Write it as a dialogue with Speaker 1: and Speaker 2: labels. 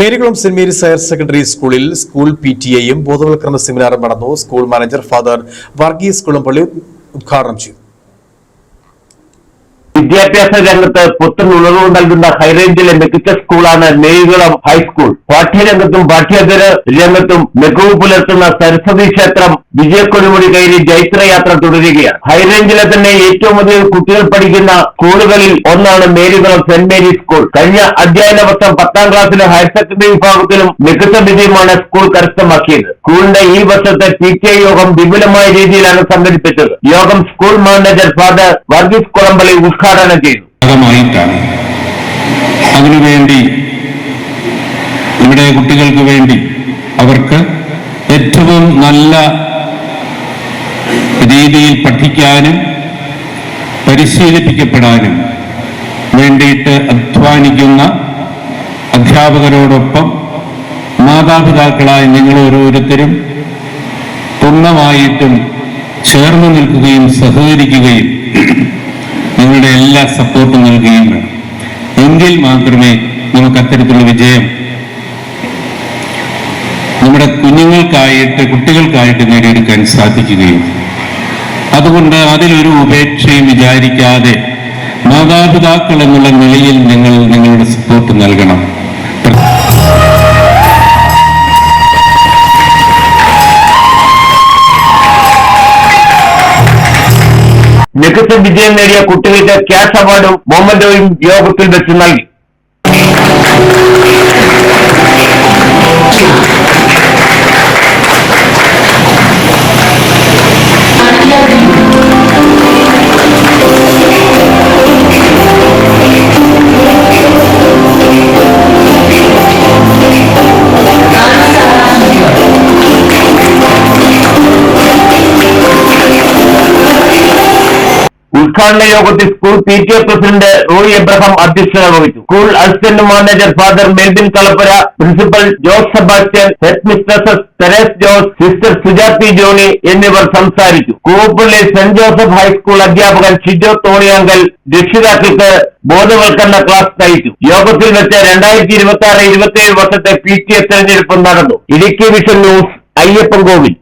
Speaker 1: Marykulam saint Mary's higher secondary സ്കൂളിൽ school PTA ബോധവൽക്കരണ സെമിനാറും നടന്നു. School manager father Varghese Kulampalli ഉദ്ഘാടനം ചെയ്തു.
Speaker 2: വിദ്യാഭ്യാസ രംഗത്ത് പുത്തൻ ഉണർവ് നൽകുന്ന ഹൈറേഞ്ചിലെ മികച്ച സ്കൂളാണ് മേരികുളം ഹൈസ്കൂൾ. പാഠ്യരംഗത്തും പാഠ്യേതര രംഗത്തും മികവ് പുലർത്തുന്ന സരസ്വതി ക്ഷേത്രം വിജയക്കൊടിമുടി കയറി ജൈത്രയാത്ര തുടരുകയാണ്. ഹൈറേഞ്ചിലെ തന്നെ ഏറ്റവും അധികം കുട്ടികൾ പഠിക്കുന്ന സ്കൂളുകളിൽ ഒന്നാണ് മേരികുളം സെന്റ് മേരീസ് സ്കൂൾ. കഴിഞ്ഞ അധ്യയന വർഷം 10ാം ക്ലാസ്സിലെ ഹയർ സെക്കൻഡറി വിഭാഗത്തിലും മികച്ച വിജയമാണ് സ്കൂൾ കരസ്ഥമാക്കിയത്. സ്കൂളിന്റെ ഈ വർഷത്തെ PTA യോഗം വിപുലമായ രീതിയിലാണ് സംഘടിപ്പിച്ചത്. യോഗം school manager father Varghese Kulampalli ഉദ്ഘാടനം ചെയ്തു.
Speaker 3: അതിനുവേണ്ടി ഇവിടെ കുട്ടികൾക്ക് വേണ്ടി അവർക്ക് ഏറ്റവും നല്ല രീതിയിൽ പഠിക്കാനും പരിശീലിപ്പിക്കപ്പെടാനും വേണ്ടിയിട്ട് അധ്വാനിക്കുന്ന അധ്യാപകരോടൊപ്പം മാതാപിതാക്കളായ നിങ്ങൾ ഓരോരുത്തരും പൂർണ്ണമായിട്ടും ചേർന്ന് നിൽക്കുകയും സഹകരിക്കുകയും നിങ്ങളുടെ എല്ലാ സപ്പോർട്ടും നൽകുകയും വേണം. എങ്കിൽ മാത്രമേ നമുക്ക് അത്തരത്തിലുള്ള വിജയം നമ്മുടെ കുട്ടികൾക്കായിട്ട് നേടിയെടുക്കാൻ സാധിക്കുകയും. അതുകൊണ്ട് അതിലൊരു ഉപേക്ഷയും വിചാരിക്കാതെ മാതാപിതാക്കൾ എന്നുള്ള നിലയിൽ നിങ്ങൾ നിങ്ങളുടെ സപ്പോർട്ട് നൽകണം.
Speaker 2: മികച്ച വിജയം നേടിയ കുട്ടികൾക്ക് ക്യാഷ് അവാർഡും മൊമെന്റോയും യോഗത്തിൽ വെച്ച് നൽകി. ഉദ്ഘാടന യോഗത്തിൽ school PTA president Roy Abraham അധ്യക്ഷത വഹിച്ചു. School assistant manager father Melvin Kalappura, principal Jose Sebastian, head mistress Theres Jose, sister Sujathi Johny എന്നിവർ സംസാരിച്ചു. കൂവപ്പള്ളി സെന്റ് ജോസഫ് ഹൈസ്കൂൾ അധ്യാപകൻ ഷിജോ തോണിയാങ്കൽ രക്ഷിതാക്കൾക്ക് ബോധവൽക്കരണ ക്ലാസ് നയിച്ചു. യോഗത്തിൽ വെച്ച് 2026-27 വർഷത്തെ PTA തെരഞ്ഞെടുപ്പ് നടന്നു. ഇടുക്കി വിഷൻ ന്യൂസ്, അയ്യപ്പൻ കോവിൽ.